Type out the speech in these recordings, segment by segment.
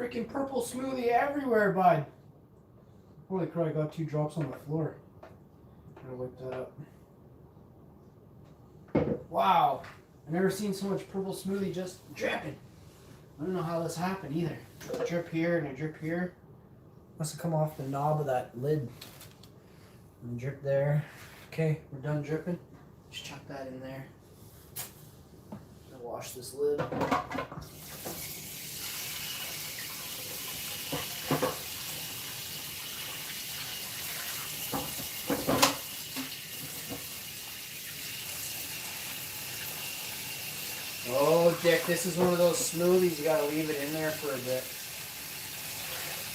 Freaking purple smoothie everywhere, bud. Holy crap, I got 2 drops on the floor. Gotta whip that up. Wow. I've never seen so much purple smoothie just dripping. I don't know how this happened either. A drip here and a drip here. Must have come off the knob of that lid. And drip there. Okay, we're done dripping. Just chuck that in there. Gonna wash this lid. Oh, Dick, this is one of those smoothies. You gotta leave it in there for a bit.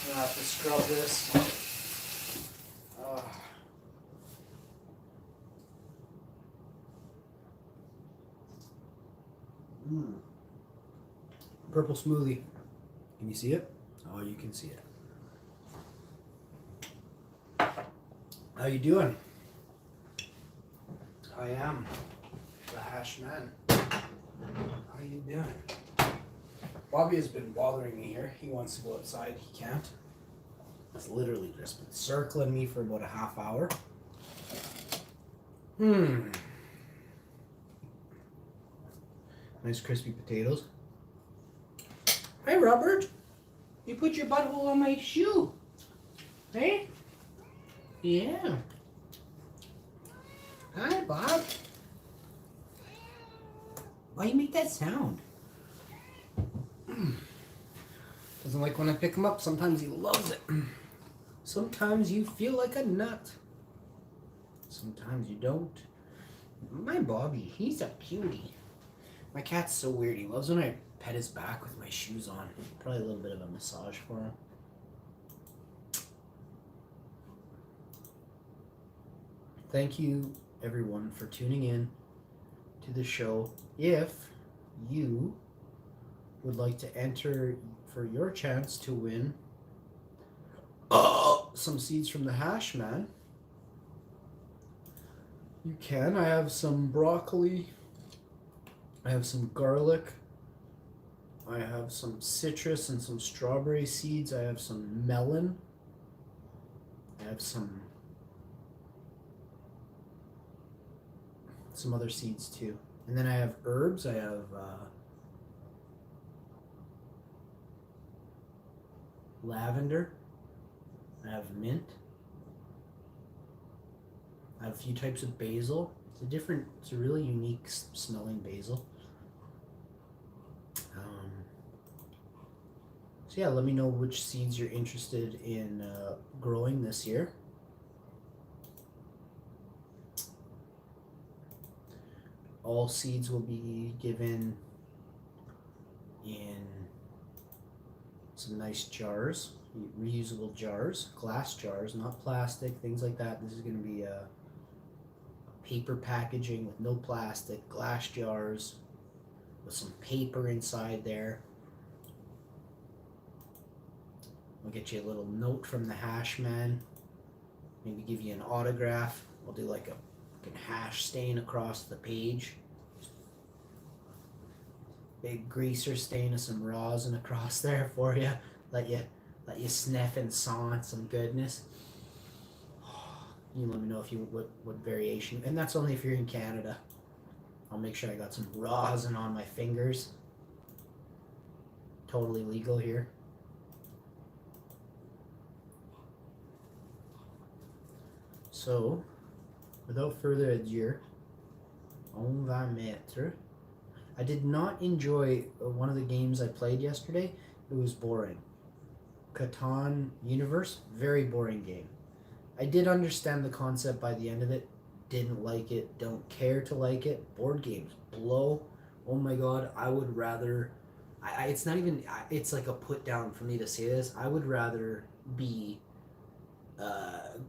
I'm gonna have to scrub this. Purple smoothie. Can you see it? Oh, you can see it. How you doing? I am the hash man. How you doing? Bobby has been bothering me here. He wants to go outside. He can't. It's literally just been circling me for about a half hour. Nice crispy potatoes. Hey, Robert. You put your butthole on my shoe. Hey? Yeah. Hi, Bob. Why you make that sound? Doesn't like when I pick him up. Sometimes he loves it. Sometimes you feel like a nut. Sometimes you don't. My Bobby, he's a cutie. My cat's so weird. He loves when I pet his back with my shoes on. Probably a little bit of a massage for him. Thank you, everyone, for tuning in to the show. If you would like to enter for your chance to win some seeds from the Hash Man, you can. I have some broccoli. I have some garlic. I have some citrus and some strawberry seeds. I have some melon. I have some other seeds too. And then I have herbs. I have lavender. I have mint. I have a few types of basil. It's a really unique smelling basil. So yeah, let me know which seeds you're interested in growing this year. All seeds will be given in some nice jars, reusable jars, glass jars, not plastic, things like that. This is going to be a paper packaging with no plastic, glass jars with some paper inside there. I'll get you a little note from the Hash Man, maybe give you an autograph. We'll do like a hash stain across the page. Big greaser stain of some rosin across there for you. Let you sniff and saw some goodness. You let me know if you what variation, and that's only if you're in Canada. I'll make sure I got some rosin on my fingers. Totally legal here. So, without further ado, on va mettre. I did not enjoy one of the games I played yesterday. It was boring. Catan Universe, very boring game. I did understand the concept by the end of it. Didn't like it. Don't care to like it. Board games blow. Oh my god, I would rather... it's not even... It's like a put down for me to say this. I would rather be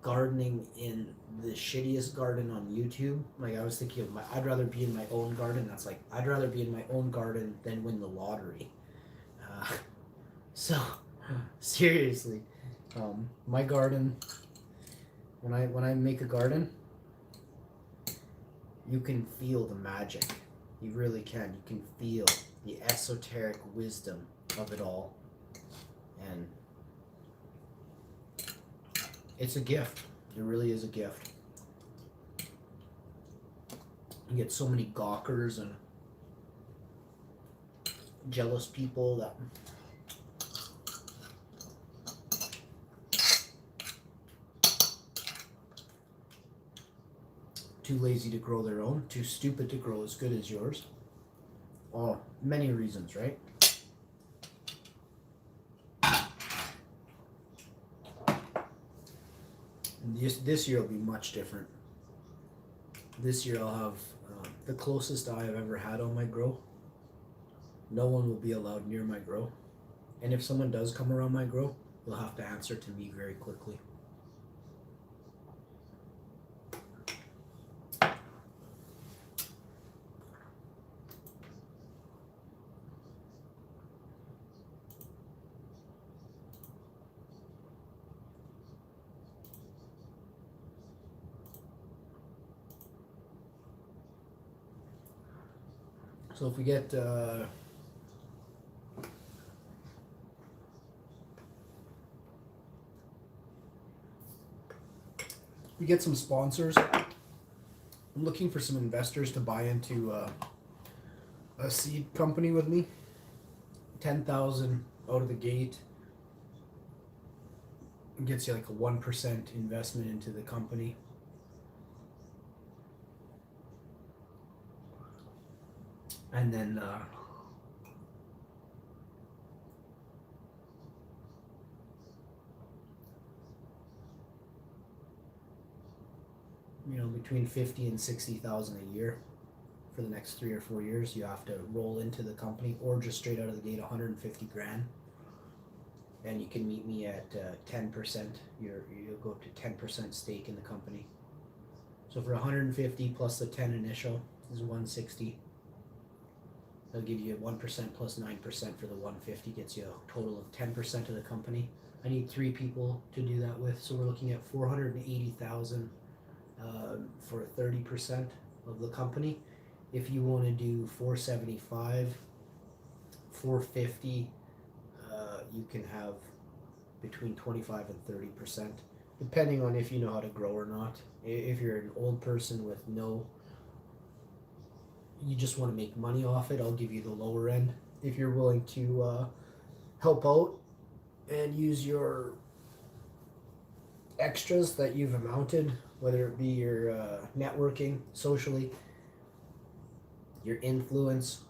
gardening in the shittiest garden on YouTube. Like, I was thinking of I'd rather be in my own garden. That's like, I'd rather be in my own garden than win the lottery. So, seriously, my garden, when I make a garden, you can feel the magic. You really can. You can feel the esoteric wisdom of it all. And it's a gift. It really is a gift. You get so many gawkers and jealous people that too lazy to grow their own, too stupid to grow as good as yours. Oh, many reasons, right? This year will be much different. This year I'll have the closest eye I've ever had on my grow. No one will be allowed near my grow. And if someone does come around my grow, they'll have to answer to me very quickly. So if we get some sponsors, I'm looking for some investors to buy into a seed company with me. 10,000 out of the gate gets you like a 1% investment into the company. And then between 50 and 60,000 a year for the next 3 or 4 years. You have to roll into the company, or just straight out of the gate 150 grand. And you can meet me at 10%. You'll go up to 10% stake in the company. So for 150 plus the 10 initial is 160. They'll give you 1% plus 9% for the 150, gets you a total of 10% of the company. I need 3 people to do that with, so we're looking at 480,000 for 30% of the company. If you want to do 475, 450, you can have between 25 and 30%, depending on if you know how to grow or not. If you're an old person with you just want to make money off it, I'll give you the lower end. If you're willing to help out and use your extras that you've amounted, whether it be your networking socially, your influence,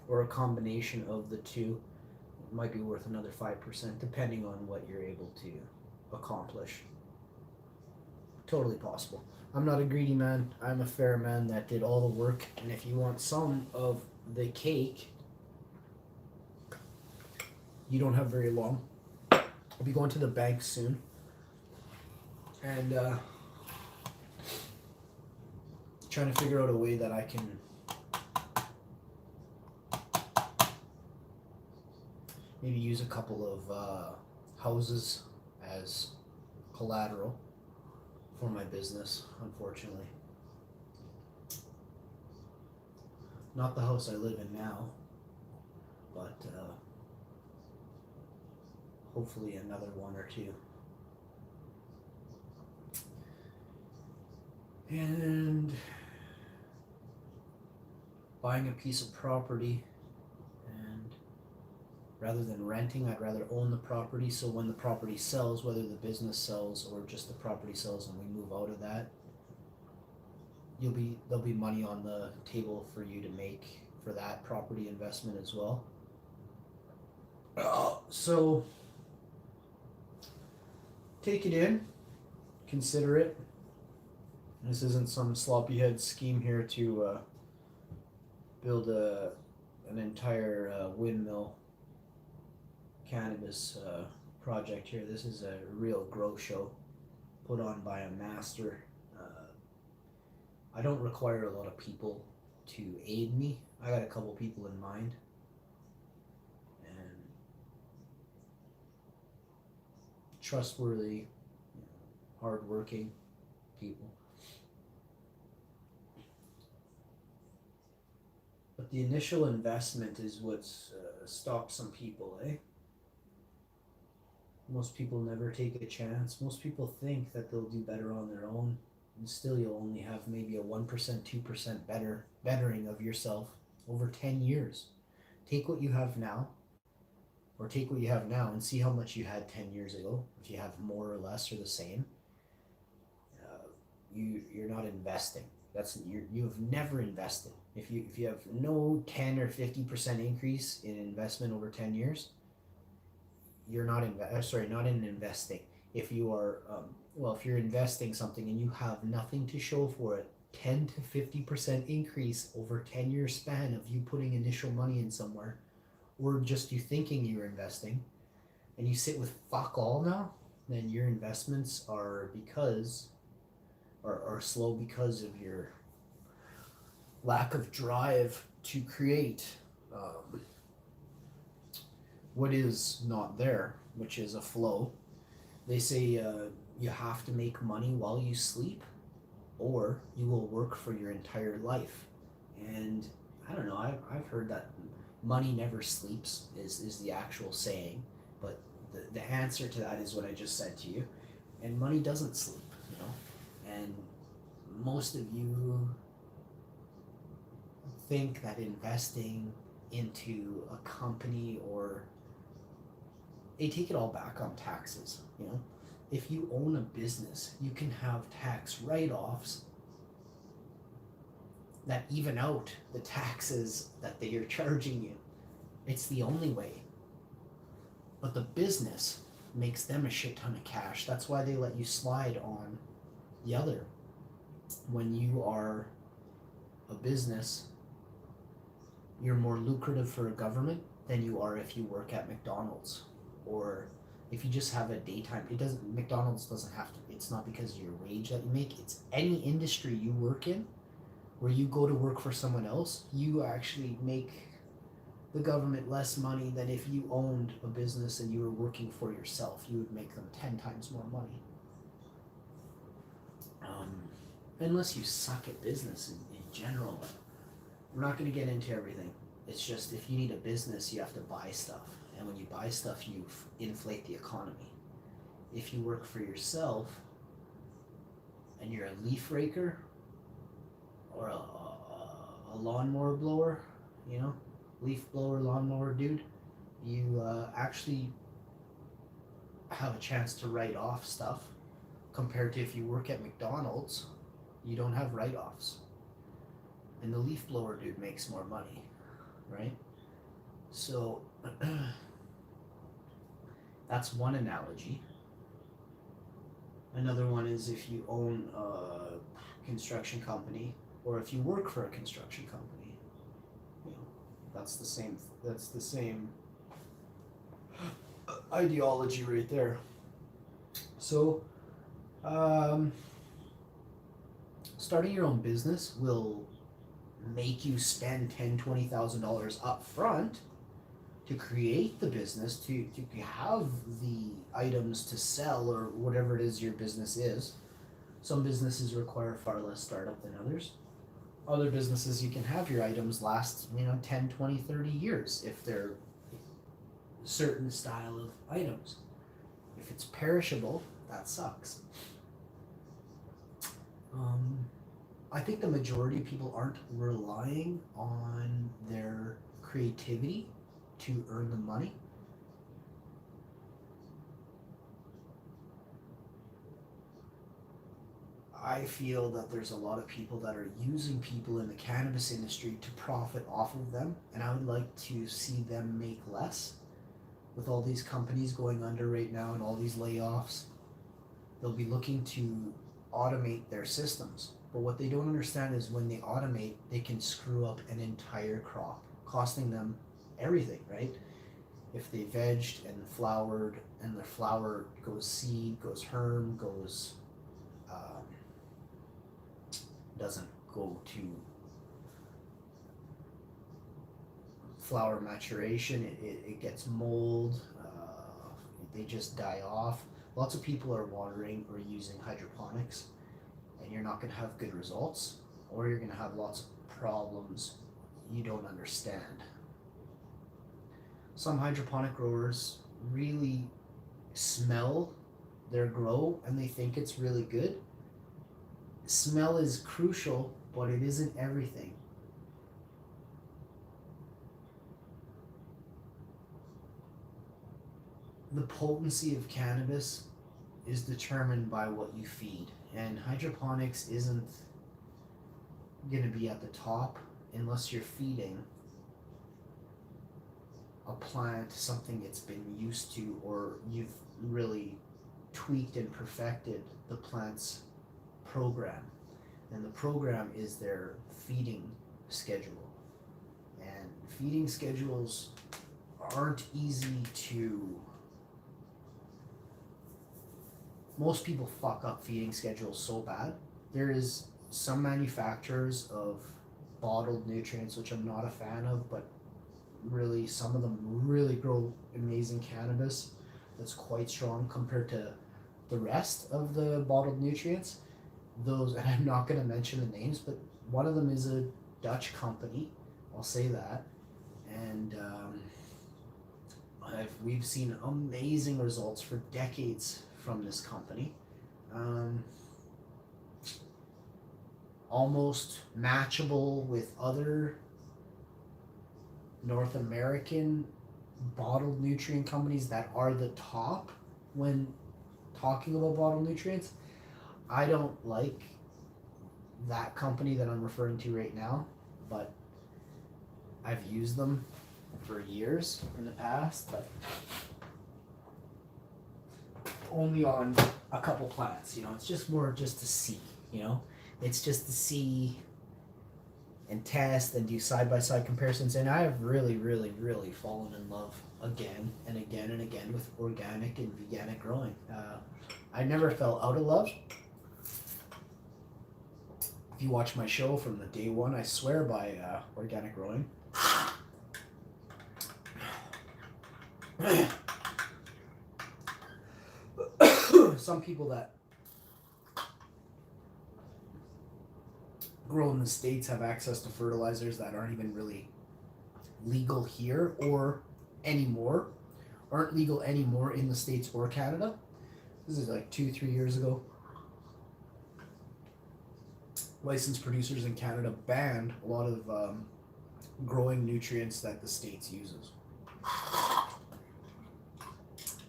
or a combination of the two, it might be worth another 5%, depending on what you're able to accomplish. Totally possible. I'm not a greedy man. I'm a fair man that did all the work. And if you want some of the cake, you don't have very long. I'll be going to the bank soon. And trying to figure out a way that I can maybe use a couple of houses as collateral for my business, unfortunately. Not the house I live in now, but hopefully another one or two. And buying a piece of property, and rather than renting, I'd rather own the property, so when the property sells, whether the business sells or just the property sells and we move out of that, there'll be money on the table for you to make for that property investment as well. So take it in, consider it. This isn't some sloppy head scheme here to build an entire windmill cannabis project here. This is a real grow show put on by a master. I don't require a lot of people to aid me. I got a couple people in mind, and trustworthy, hardworking people. But the initial investment is what's stopped some people, eh? Most people never take a chance. Most people think that they'll do better on their own, and still you'll only have maybe a 1%, 2% bettering of yourself over 10 years. Take what you have now, or take what you have now and see how much you had 10 years ago. If you have more or less or the same, you're not investing. You have never invested. If you have no 10 or 50% increase in investment over 10 years, you're not not in investing. If you are if you're investing something and you have nothing to show for it, 10 to 50% increase over 10-year span of you putting initial money in somewhere, or just you thinking you're investing, and you sit with fuck all now, then your investments are slow because of your lack of drive to create what is not there, which is a flow. They say you have to make money while you sleep, or you will work for your entire life. And I don't know, I've heard that money never sleeps is the actual saying, but the answer to that is what I just said to you. And money doesn't sleep, you know. And most of you think that investing into a company, or they take it all back on taxes, you know. If you own a business, you can have tax write-offs that even out the taxes that they are charging you. It's the only way. But the business makes them a shit ton of cash. That's why they let you slide on the other. When you are a business, you're more lucrative for a government than you are if you work at McDonald's, or if you just have a daytime. McDonald's doesn't have to, it's not because of your wage that you make. It's any industry you work in where you go to work for someone else, you actually make the government less money than if you owned a business and you were working for yourself. You would make them 10 times more money. Unless you suck at business in general. But we're not going to get into everything. It's just, if you need a business, you have to buy stuff. And when you buy stuff, you inflate the economy. If you work for yourself and you're a leaf raker or a lawnmower blower, you know, leaf blower, lawnmower dude, you actually have a chance to write off stuff, compared to if you work at McDonald's, you don't have write-offs. And the leaf blower dude makes more money, right? So that's one analogy. Another one is if you own a construction company, or if you work for a construction company, you know, that's the same ideology right there. So starting your own business will make you spend $10,000-$20,000 up front to create the business, to have the items to sell, or whatever it is your business is. Some businesses require far less startup than others. Other businesses, you can have your items last 10, 20, 30 years if they're a certain style of items. If it's perishable, that sucks. I think the majority of people aren't relying on their creativity to earn the money. I feel that there's a lot of people that are using people in the cannabis industry to profit off of them, and I would like to see them make less. With all these companies going under right now and all these layoffs, they'll be looking to automate their systems. But what they don't understand is when they automate, they can screw up an entire crop, costing them everything, right? If they vegged and flowered, and the flower goes seed, goes herm, goes doesn't go to flower maturation, it gets mold, they just die off. Lots of people are watering or using hydroponics, and you're not going to have good results, or you're going to have lots of problems you don't understand. Some hydroponic growers really smell their grow and they think it's really good. Smell is crucial, but it isn't everything. The potency of cannabis is determined by what you feed, and hydroponics isn't going to be at the top unless you're feeding a plant something it's been used to, or you've really tweaked and perfected the plant's program. And the program is their feeding schedule. And feeding schedules aren't easy to. Most people fuck up feeding schedules so bad. There is some manufacturers of bottled nutrients, which I'm not a fan of, but really some of them really grow amazing cannabis that's quite strong compared to the rest of the bottled nutrients. Those, and I'm not going to mention the names, but one of them is a Dutch company, I'll say that, and we've seen amazing results for decades from this company. Almost matchable with other North American bottled nutrient companies that are the top when talking about bottled nutrients. I don't like that company that I'm referring to right now, but I've used them for years in the past, but only on a couple plants. It's just more just to see, it's just to see and test and do side-by-side comparisons. And I have really, really, really fallen in love again and again and again with organic and veganic growing. I never fell out of love. If you watch my show from the day one, I swear by organic growing. Some people that grow in the States have access to fertilizers that aren't even really legal here or anymore, aren't legal anymore in the States or Canada. This is like 2-3 years ago. Licensed producers in Canada banned a lot of growing nutrients that the States uses.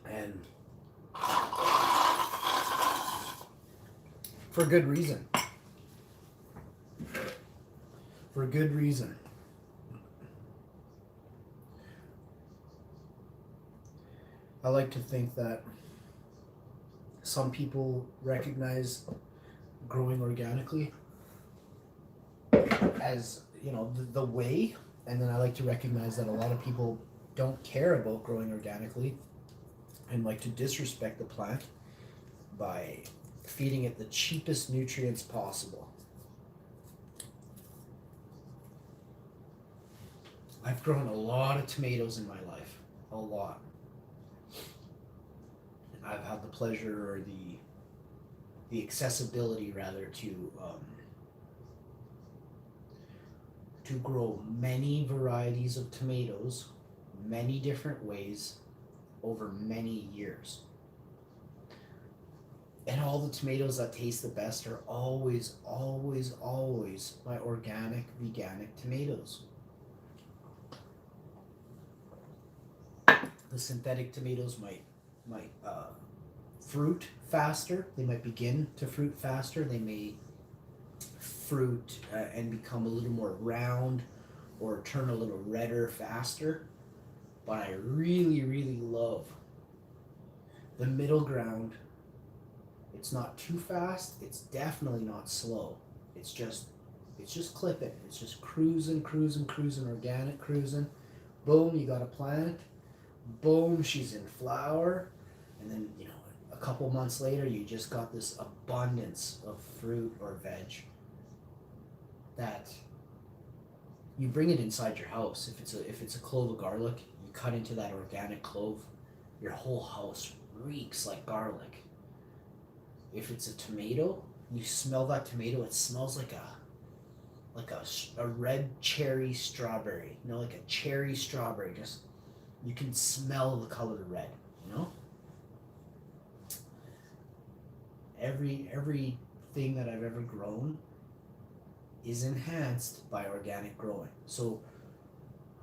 And for good reason. For good reason. I like to think that some people recognize growing organically as, the way, and then I like to recognize that a lot of people don't care about growing organically and like to disrespect the plant by feeding it the cheapest nutrients possible. I've grown a lot of tomatoes in my life, a lot. I've had the pleasure, or the accessibility rather, to grow many varieties of tomatoes, many different ways, over many years. And all the tomatoes that taste the best are always, always, always my organic, veganic tomatoes. The synthetic tomatoes might fruit faster. They might begin to fruit faster. They may fruit and become a little more round or turn a little redder faster. But I really, really love the middle ground. It's not too fast. It's definitely not slow. It's just clipping. It's just cruising, organic cruising. Boom, you got a plant. Boom, she's in flower. And then, a couple months later, you just got this abundance of fruit or veg that you bring it inside your house. If it's a clove of garlic, you cut into that organic clove, your whole house reeks like garlic. If it's a tomato, you smell that tomato, it smells like a red cherry strawberry. Like a cherry strawberry. Just, you can smell the color red, everything that I've ever grown is enhanced by organic growing. So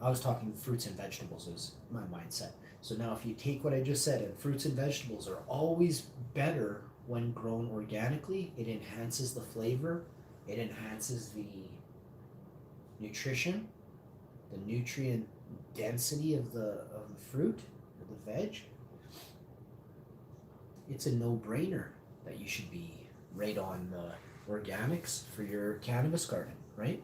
I was talking fruits and vegetables is my mindset. So now if you take what I just said, and fruits and vegetables are always better when grown organically. It enhances the flavor, it enhances the nutrition, the nutrient density of the fruit or the veg. It's a no-brainer that you should be right on the organics for your cannabis garden, right?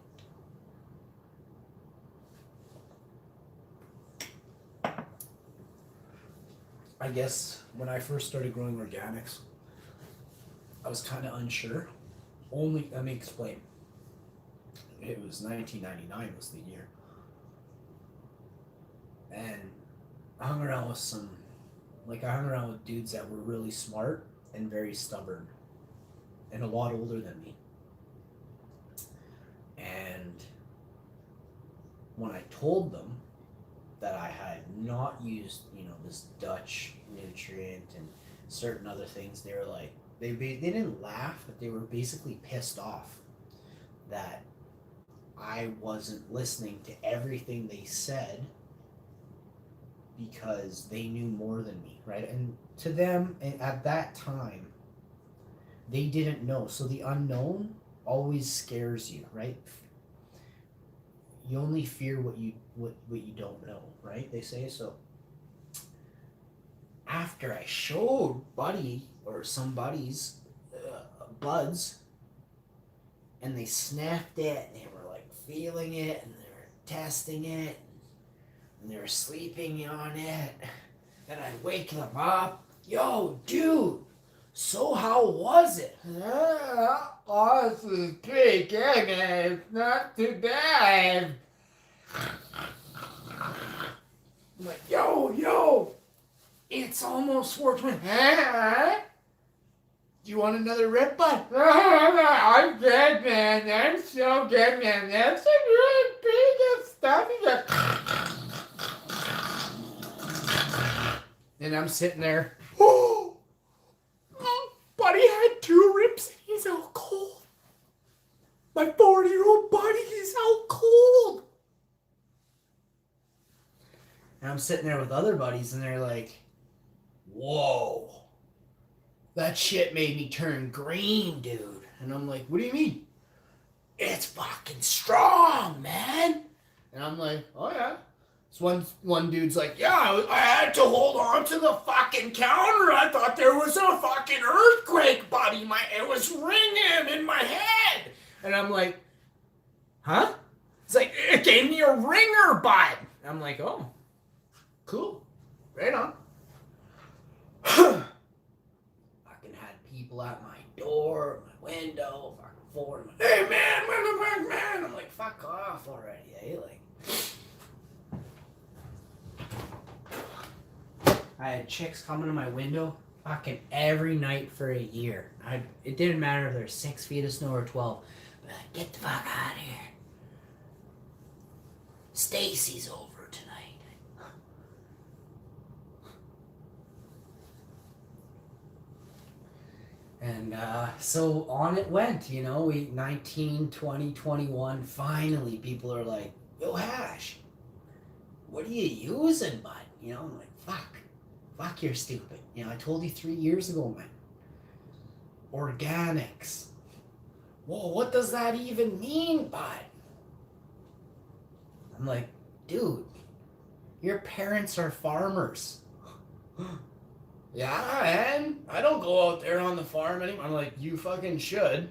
I guess when I first started growing organics, I was kind of unsure. Let me explain. It was 1999 was the year. And I hung around with dudes that were really smart and very stubborn and a lot older than me. And when I told them that I had not used, this Dutch nutrient and certain other things, they were like, they didn't laugh, but they were basically pissed off that I wasn't listening to everything they said because they knew more than me, right? And to them, at that time, they didn't know. So the unknown always scares you, right? You only fear what you don't know, right? They say so. After I showed Buddy or some buddies buds, and they snapped it, and they were like feeling it, and they were testing it, and they were sleeping on it, and I'd wake them up, yo, dude, so how was it? Oh, this is pretty good, man. It's not too bad. I'm like, yo, it's almost 4:20. Do you want another rip, bud? I'm good, man. I'm so good, man. That's some really pretty good stuff. And I'm sitting there. Oh, Buddy had 2 rips and he's out cold. My 40-year-old buddy, he's out cold. And I'm sitting there with other buddies and they're like, whoa, that shit made me turn green, dude. And I'm like, what do you mean? It's fucking strong, man. And I'm like, oh yeah. So one dude's like, yeah, I had to hold on to the fucking counter. I thought there was a fucking earthquake, buddy. It was ringing in my head. And I'm like, huh? It's like, it gave me a ringer, bud. And I'm like, oh, cool. Right on. Fucking had people at my door, my window, fucking forward. Hey man, where the fuck, man? I'm like, fuck off already, eh? Like, I had chicks coming to my window fucking every night for a year. It didn't matter if there's 6 feet of snow or 12. But get the fuck out of here. Stacy's over tonight. And so on it went, 19, 20, 21. Finally, people are like, yo, Hash, what are you using, bud? I'm like, fuck, you're stupid. I told you 3 years ago, man. Organics. Whoa, what does that even mean, bud? I'm like, dude, your parents are farmers. Yeah, and I don't go out there on the farm anymore. I'm like, you fucking should.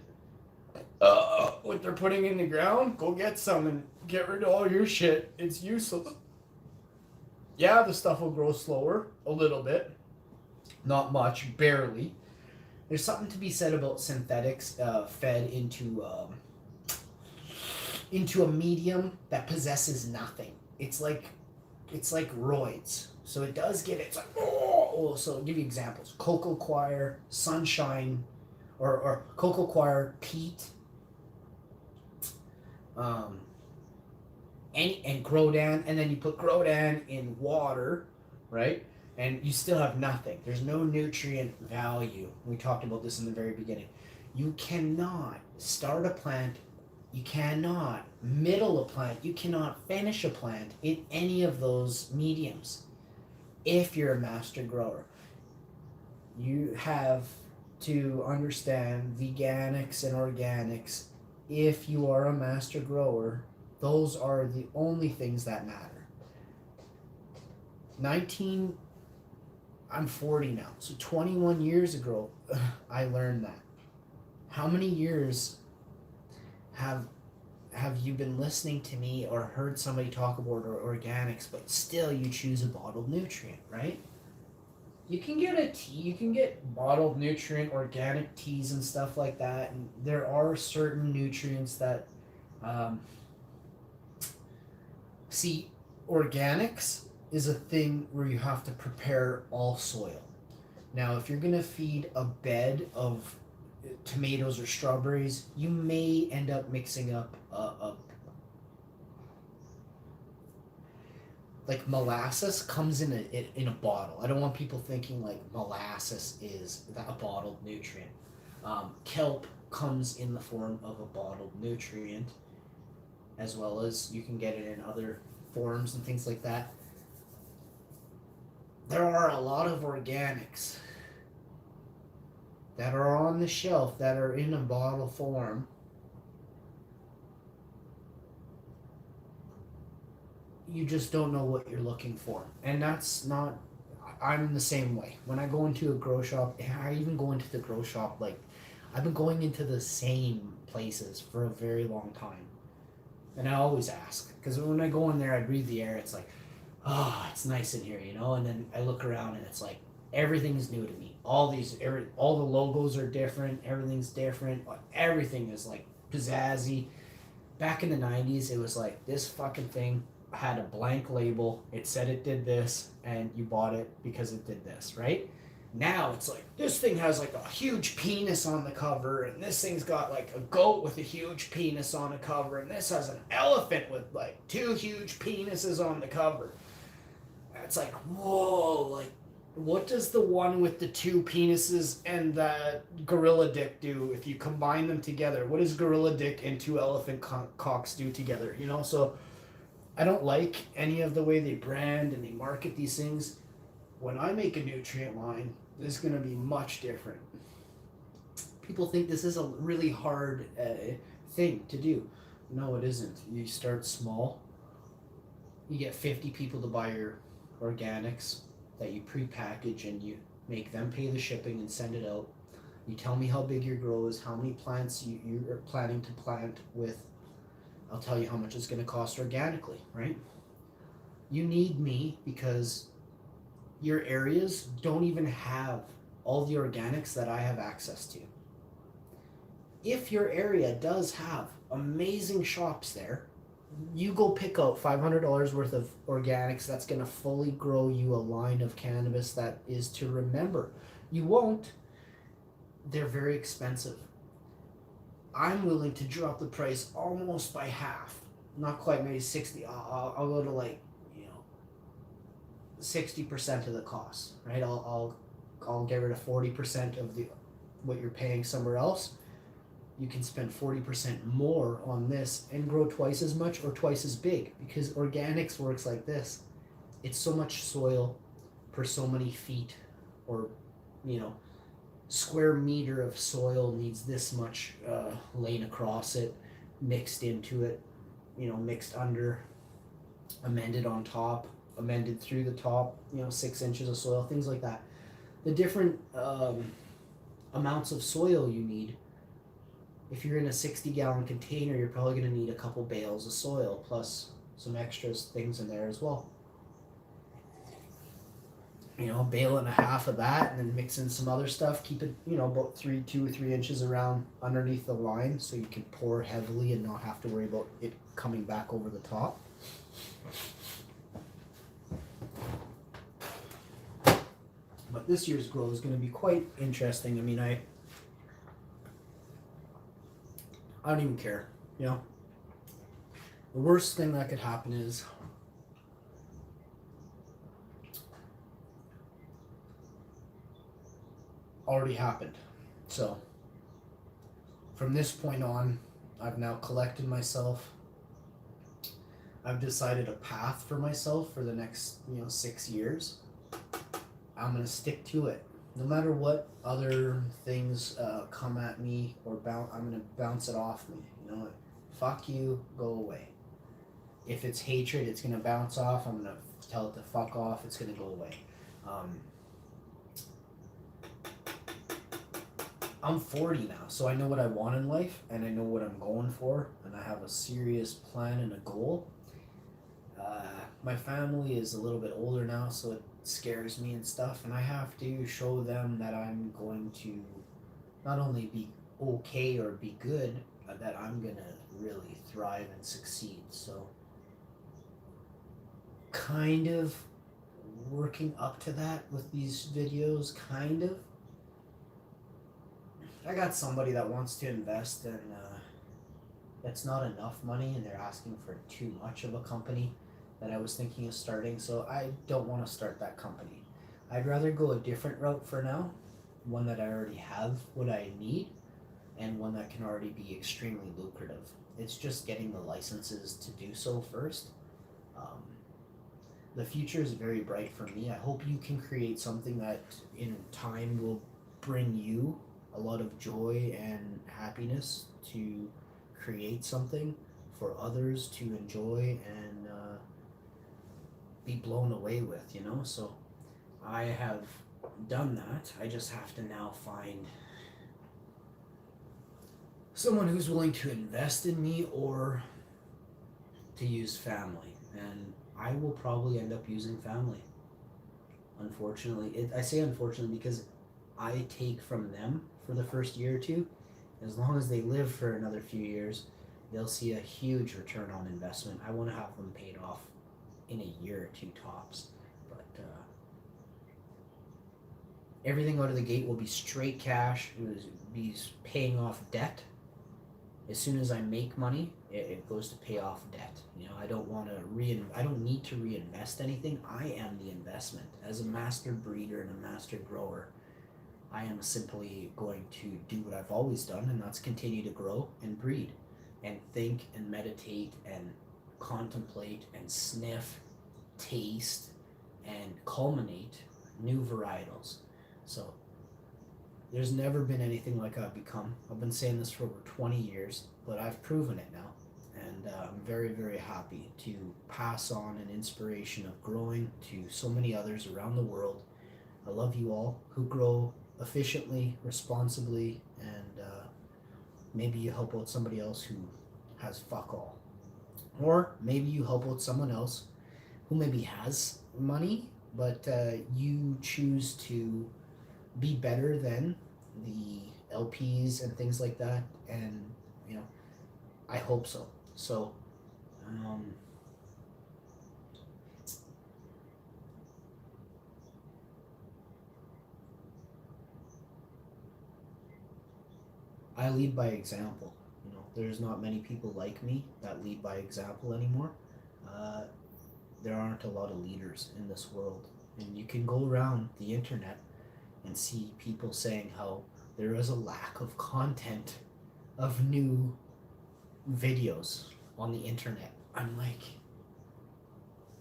What they're putting in the ground, go get some and get rid of all your shit. It's useless. Yeah, the stuff will grow slower, a little bit. Not much, barely. There's something to be said about synthetics fed into a medium that possesses nothing. It's like roids. So it does give it. It's like, oh. So I'll give you examples: Cocoa Choir, Sunshine, or Cocoa Choir, Peat, and Grodan, and then you put Grodan in water, right? and you still have nothing. There's no nutrient value. We talked about this in the very beginning. You cannot start a plant, you cannot middle a plant, you cannot finish a plant in any of those mediums if you're a master grower. You have to understand veganics and organics. If you are a master grower, those are the only things that matter. 19 I'm 40 now. So 21 years ago I learned that. How many years have you been listening to me or heard somebody talk about organics, but still you choose a bottled nutrient, right? You can get a tea, you can get bottled nutrient organic teas and stuff like that, and there are certain nutrients that see, organics is a thing where you have to prepare all soil. Now, if you're going to feed a bed of tomatoes or strawberries, you may end up mixing up like molasses comes in a bottle. I don't want people thinking like molasses is a bottled nutrient. Kelp comes in the form of a bottled nutrient, as well as you can get it in other forms and things like that. There are a lot of organics that are on the shelf that are in a bottle form. You just don't know what you're looking for. And that's not, I'm the same way. When I go into a grow shop, I even go into the grow shop, like, I've been going into the same places for a very long time. And I always ask, because when I go in there, I breathe the air, it's like, oh, it's nice in here, you know? And then I look around and it's like, everything's new to me. All the logos are different, everything's different, everything is like pizzazzy. Back in the 90s, it was like, this fucking thing had a blank label, it said it did this, and you bought it because it did this, right? Now it's like, this thing has like a huge penis on the cover, and this thing's got like a goat with a huge penis on the cover, and this has an elephant with like 2 huge penises on the cover. It's like, whoa, like, what does the one with the 2 penises and the gorilla dick do if you combine them together? What does gorilla dick and 2 elephant cocks do together? You know, so I don't like any of the way they brand and they market these things. When I make a nutrient line, this is going to be much different. People think this is a really hard thing to do. No, it isn't. You start small. You get 50 people to buy your organics that you pre-package, and you make them pay the shipping and send it out. You tell me how big your grow is, how many plants you are planning to plant with. I'll tell you how much it's going to cost organically, right? You need me because your areas don't even have all the organics that I have access to. If your area does have amazing shops there, you go pick out $500 worth of organics that's going to fully grow you a line of cannabis that is to remember. You won't. They're very expensive. I'm willing to drop the price almost by half. Not quite, maybe 60. I'll go to like, 60% of the cost, right? I'll get rid of 40% of what you're paying somewhere else. You can spend 40% more on this and grow twice as much or twice as big, because organics works like this. It's so much soil per so many feet, or square meter of soil needs this much laid across it, mixed into it, mixed under, amended on top, amended through the top, 6 inches of soil, things like that. The different amounts of soil you need. If you're in a 60-gallon container, you're probably going to need a couple bales of soil, plus some extras things in there as well. A bale and a half of that, and then mix in some other stuff. Keep it, about 2 or 3 inches around underneath the line, so you can pour heavily and not have to worry about it coming back over the top. But this year's grow is going to be quite interesting. I mean, I don't even care, The worst thing that could happen is already happened. So from this point on, I've now collected myself. I've decided a path for myself for the next 6 years. I'm gonna stick to it, no matter what other things come at me or bounce. I'm gonna bounce it off me. You know what? Fuck you. Go away. If it's hatred, it's gonna bounce off. I'm gonna tell it to fuck off. It's gonna go away. Um, I'm 40 now, so I know what I want in life, and I know what I'm going for, and I have a serious plan and a goal. My family is a little bit older now, so it scares me and stuff, and I have to show them that I'm going to not only be okay or be good, that I'm gonna really thrive and succeed. So, kind of working up to that with these videos, kind of. I got somebody that wants to invest, and that's not enough money, and they're asking for too much of a company that I was thinking of starting. So I don't want to start that company. I'd rather go a different route for now, one that I already have what I need, and one that can already be extremely lucrative. It's just getting the licenses to do so first. Um, the future is very bright for me. I hope you can create something that in time will bring you a lot of joy and happiness to create something for others to enjoy and be blown away with, So I have done that. I just have to now find someone who's willing to invest in me or to use family. And I will probably end up using family. Unfortunately, I say unfortunately because I take from them for the first year or two. As long as they live for another few years, they'll see a huge return on investment. I want to have them paid off in a year or two tops. But everything out of the gate will be straight cash. It will be paying off debt. As soon as I make money, it goes to pay off debt. I don't want to I don't need to reinvest anything. I am the investment. As a master breeder and a master grower, I am simply going to do what I've always done, and that's continue to grow and breed and think and meditate and contemplate and sniff, taste, and culminate new varietals. So there's never been anything like I've become. I've been saying this for over 20 years, but I've proven it now. And I'm very, very happy to pass on an inspiration of growing to so many others around the world. I love you all who grow efficiently, responsibly, and maybe you help out somebody else who has fuck all. Or maybe you help out someone else who maybe has money, but you choose to be better than the LPs and things like that. And, I hope so. So, I lead by example. There's not many people like me that lead by example anymore. Uh, there aren't a lot of leaders in this world. And you can go around the internet and see people saying how there is a lack of content of new videos on the internet. I'm like,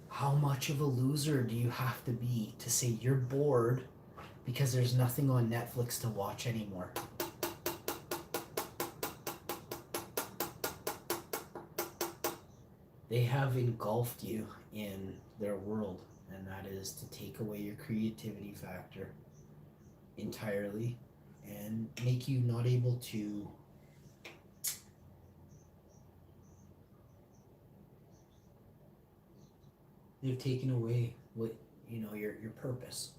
how much of a loser do you have to be to say you're bored because there's nothing on Netflix to watch anymore? They have engulfed you in their world, and that is to take away your creativity factor entirely and make you not able to they've taken away what your purpose.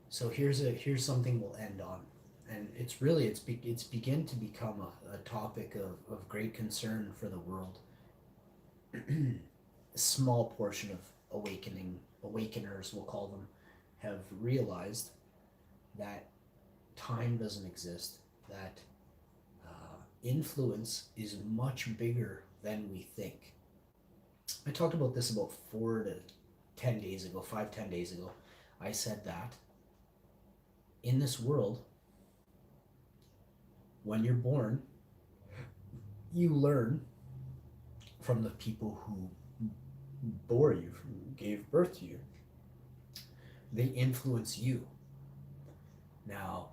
So here's something we'll end on, and it's begin to become a topic of great concern for the world. A small portion of awakeners, we'll call them, have realized that time doesn't exist, that influence is much bigger than we think. I talked about this about 5, 10 days ago. I said that in this world, when you're born, you learn from the people who bore you, who gave birth to you. They influence you. Now,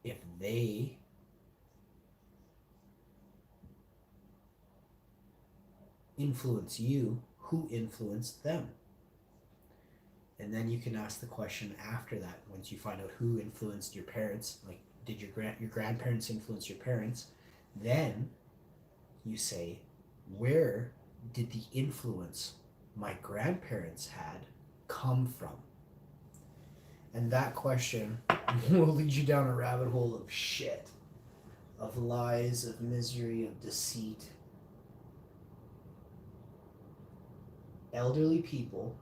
if they influence you, who influenced them? And then you can ask the question after that, once you find out who influenced your parents, like did your grandparents influence your parents? Then you say, where did the influence my grandparents had come from? And that question will lead you down a rabbit hole of shit, of lies, of misery, of deceit. Elderly people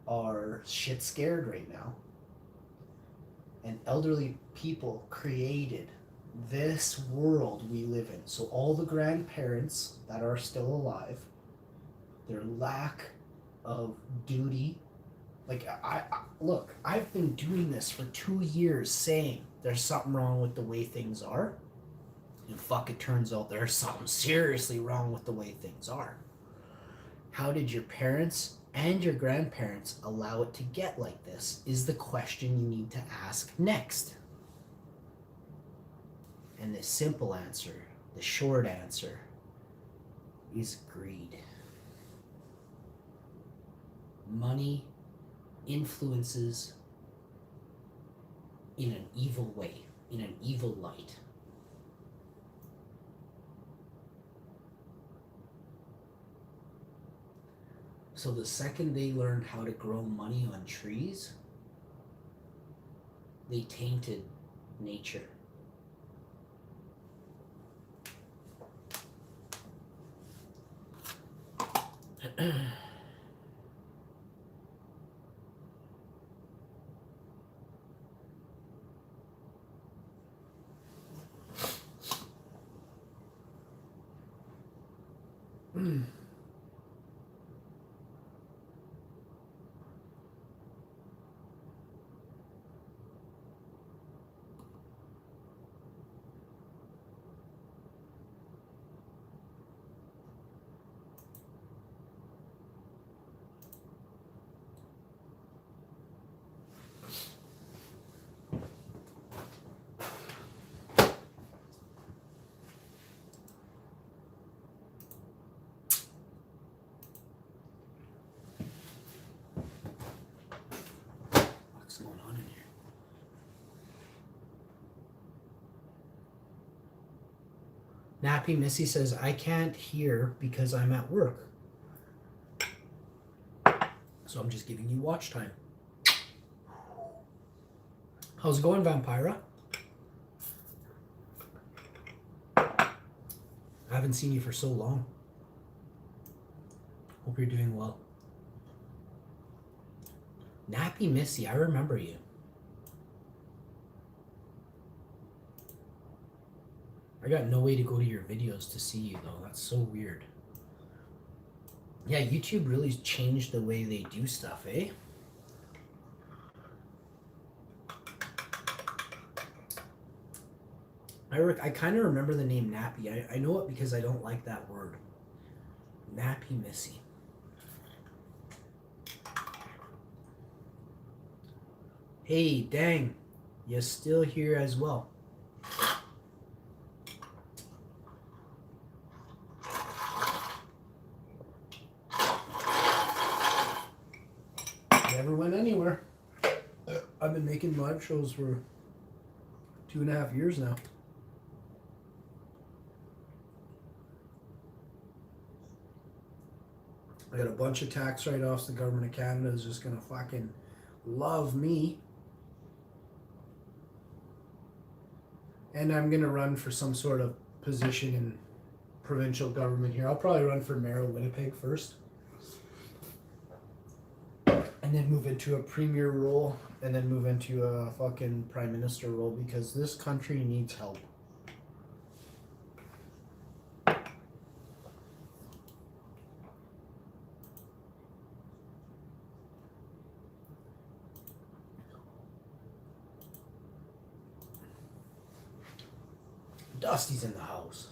are shit scared right now. And elderly people created this world we live in. So all the grandparents that are still alive, their lack of duty, like look, I've been doing this for 2 years saying there's something wrong with the way things are. And fuck, it turns out there's something seriously wrong with the way things are. How did your parents and your grandparents allow it to get like this is the question you need to ask next. And the simple answer, the short answer, is greed. Money influences in an evil way, in an evil light. So the second they learned how to grow money on trees, they tainted nature. What's going on in here? Nappy Missy says, I can't hear because I'm at work. So I'm just giving you watch time. How's it going, Vampira? I haven't seen you for so long. Hope you're doing well. Nappy Missy, I remember you. I got no way to go to your videos to see you, though. That's so weird. Yeah, YouTube really changed the way they do stuff, eh? I kind of remember the name Nappy. I know it because I don't like that word. Nappy Missy. Hey, dang. You're still here as well. Never went anywhere. I've been making live shows for 2.5 years now. I got a bunch of tax write-offs. The government of Canada is just gonna fucking love me. And I'm gonna run for some sort of position in provincial government here. I'll probably run for mayor of Winnipeg first. And then move into a premier role. And then move into a fucking prime minister role because this country needs help. Dusty's in the house.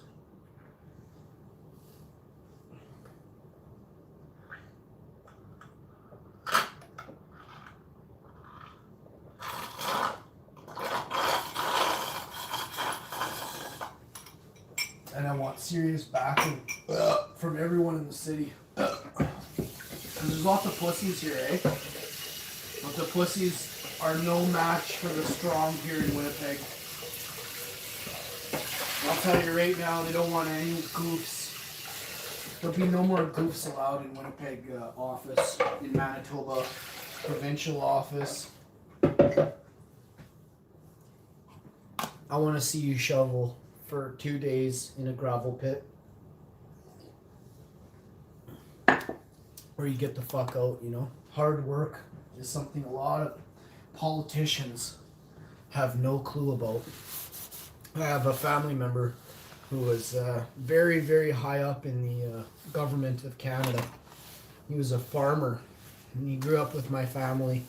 And I want serious backing from everyone in the city. Because there's lots of pussies here, eh? But the pussies are no match for the strong here in Winnipeg. I'll tell you right now, they don't want any goofs. There'll be no more goofs allowed in Winnipeg office, in Manitoba provincial office. I want to see you shovel for 2 days in a gravel pit. Or you get the fuck out, you know. Hard work is something a lot of politicians have no clue about. I have a family member who was very, very high up in the government of Canada. He was a farmer, and he grew up with my family,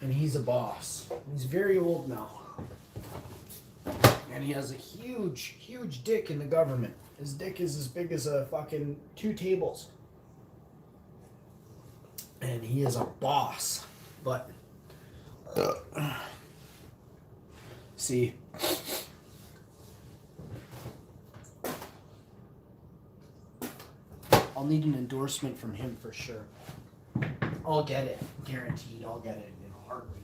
and he's a boss. He's very old now. And he has a huge, huge dick in the government. His dick is as big as a fucking 2 tables. And he is a boss. But, see, I'll need an endorsement from him for sure. I'll get it. Guaranteed. I'll get it in a heartbeat.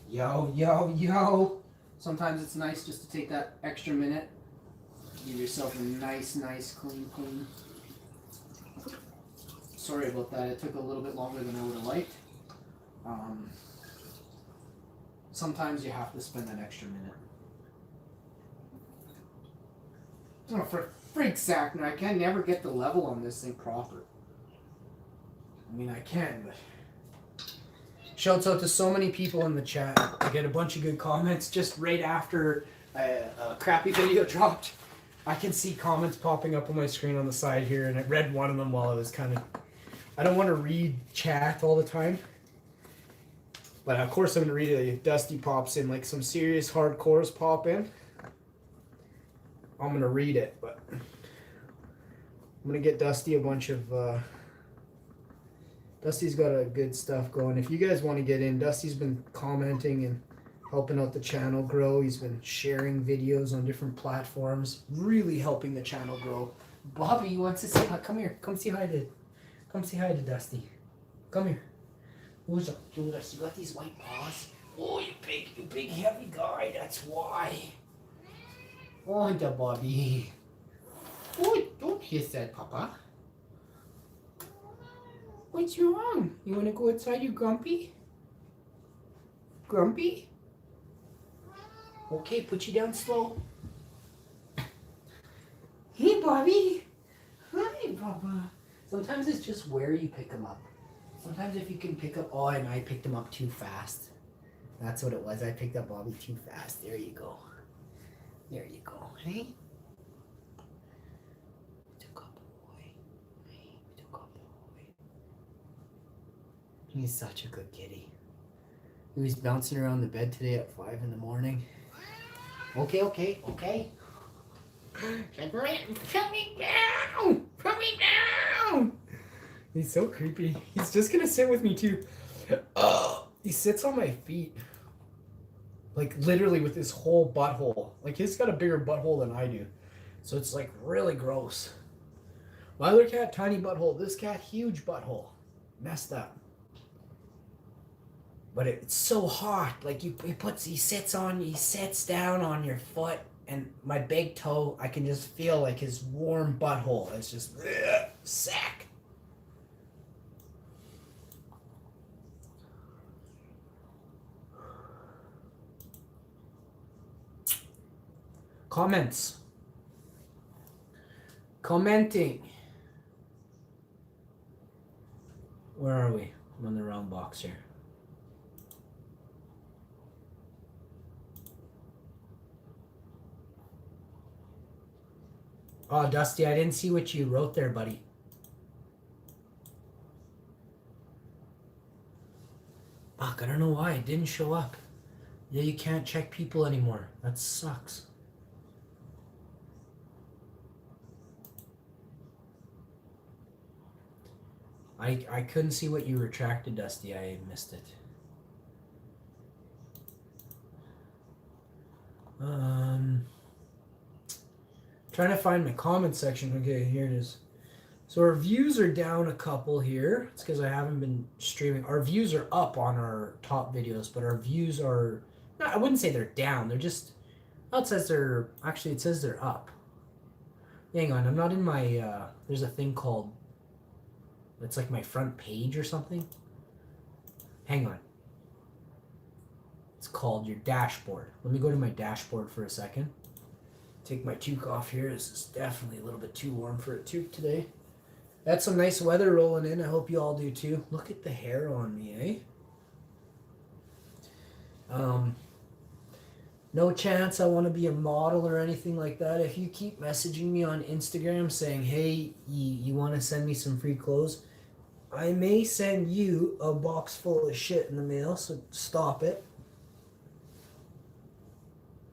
Yo. Sometimes it's nice just to take that extra minute. Give yourself a nice, clean. Sorry about that. It took a little bit longer than I would have liked. Sometimes you have to spend that extra minute. Oh, for freak's sake, I can never get the level on this thing proper. I mean, I can, but... Shouts out to so many people in the chat. I get a bunch of good comments just right after a crappy video dropped. I can see comments popping up on my screen on the side here, and I read one of them while I was kind of... I don't want to read chat all the time. But of course I'm going to read it if Dusty pops in, like some serious hardcores pop in. I'm going to read it, but I'm going to get Dusty a bunch of... Dusty's got a good stuff going. If you guys want to get in, Dusty's been commenting and helping out the channel grow. He's been sharing videos on different platforms, really helping the channel grow. Bobby wants to say hi. Come here. Come say hi to Dusty. Come here. Who's up? You got these white paws? Oh, you big heavy guy. That's why. Oh, the Bobby. Oh, don't hiss that, Papa. What's wrong? You want to go outside, you grumpy? Grumpy? Okay, put you down slow. Hey, Bobby. Hi, Papa. Sometimes it's just where you pick them up. Sometimes if you can pick up... Oh, and I picked him up too fast. That's what it was. I picked up Bobby too fast. There you go. There you go. Hey? He's such a good kitty. He was bouncing around the bed today at 5 in the morning. Okay. Put me down! He's so creepy. He's just gonna sit with me too. He sits on my feet. Like literally with his whole butthole. Like he's got a bigger butthole than I do. So it's like really gross. My other cat, tiny butthole. This cat, huge butthole. Messed up. But it's so hot. Like he sits down on your foot, and my big toe, I can just feel like his warm butthole. It's just sick. Comments. Commenting. Where are we? I'm on the wrong box here. Oh, Dusty, I didn't see what you wrote there, buddy. Fuck, I don't know why. It didn't show up. Yeah, you can't check people anymore. That sucks. I couldn't see what you retracted, Dusty. I missed it. Trying to find my comment section. Okay, here it is. So our views are down a couple here. It's because I haven't been streaming. Our views are up on our top videos, but our views are... No, I wouldn't say they're down. They're just... Oh, it says they're... Actually, it says they're up. Hang on, I'm not in my... there's a thing called... It's like my front page or something. Hang on. It's called your dashboard. Let me go to my dashboard for a second. Take my toque off here. This is definitely a little bit too warm for a toque today. That's some nice weather rolling in. I hope you all do too. Look at the hair on me, eh? No chance I want to be a model or anything like that. If you keep messaging me on Instagram saying, hey, you want to send me some free clothes, I may send you a box full of shit in the mail, so stop it.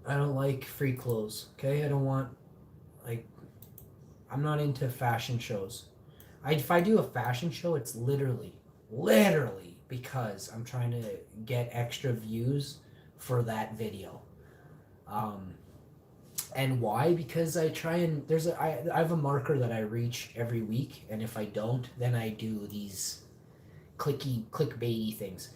I don't like free clothes, okay? I don't want, like, I'm not into fashion shows. If I do a fashion show, it's literally because I'm trying to get extra views for that video. And why? Because I try and, I have a marker that I reach every week, and if I don't, then I do these clickbaity things.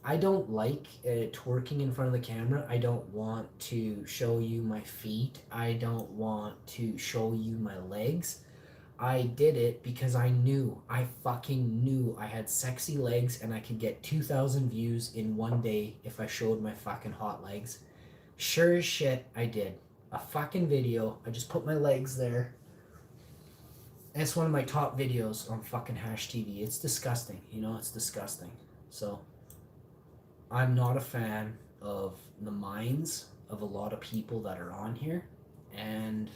I don't like twerking in front of the camera. I don't want to show you my feet. I don't want to show you my legs. I did it because I fucking knew I had sexy legs and I could get 2,000 views in one day if I showed my fucking hot legs. Sure as shit, I did. A fucking video. I just put my legs there. And it's one of my top videos on fucking Hash TV. It's disgusting. It's disgusting. So, I'm not a fan of the minds of a lot of people that are on here. And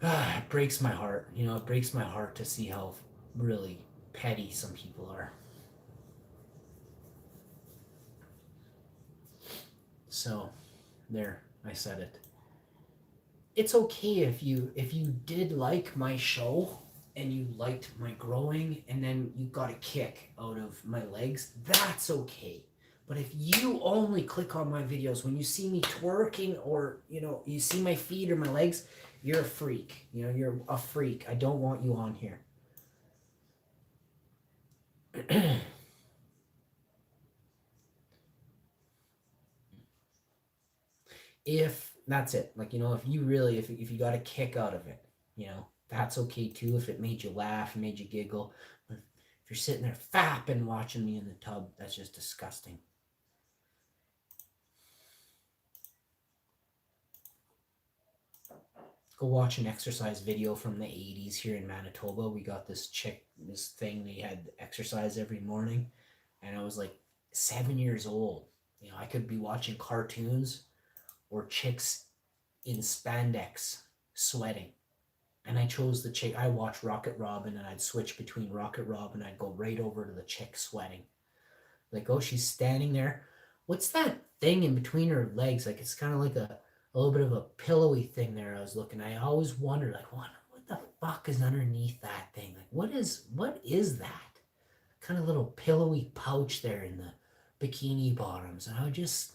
it breaks my heart. It breaks my heart to see how really petty some people are. So, there, I said it. It's okay if you did like my show and you liked my growing and then you got a kick out of my legs. That's okay. But if you only click on my videos when you see me twerking or you see my feet or my legs, you're a freak. You're a freak. I don't want you on here. If that's it, like if you really if you got a kick out of it, that's okay too. If it made you laugh, made you giggle. But if you're sitting there fapping watching me in the tub, that's just disgusting. Go watch an exercise video from the 80s here in Manitoba. We got this thing, they had exercise every morning, and I was like 7 years old. I could be watching cartoons or chicks in spandex sweating. And I chose the chick. I watched Rocket Robin, and I'd switch between Rocket Robin. I'd go right over to the chick sweating. Like, oh, she's standing there. What's that thing in between her legs? Like, it's kind of like a little bit of a pillowy thing there. I was looking. I always wondered, like, what the fuck is underneath that thing? Like, what is that? Kind of little pillowy pouch there in the bikini bottoms. And I would just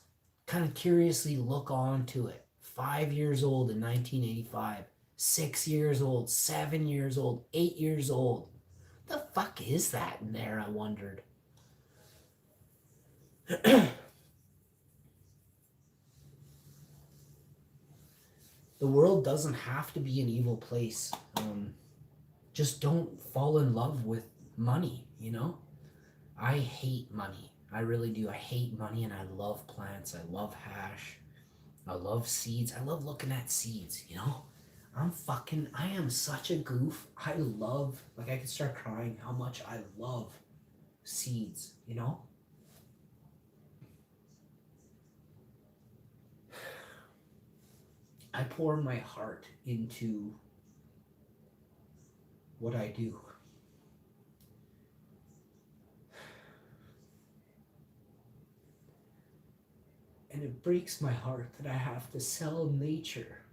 kind of curiously look onto it. 5 years old in 1985. 6 years old, 7 years old, 8 years old. The fuck is that in there? I wondered. The world doesn't have to be an evil place. Just don't fall in love with money, I hate money. I really do. I hate money, and I love plants. I love hash. I love seeds. I love looking at seeds, I am such a goof. I love, I could start crying how much I love seeds, I pour my heart into what I do. And it breaks my heart that I have to sell nature,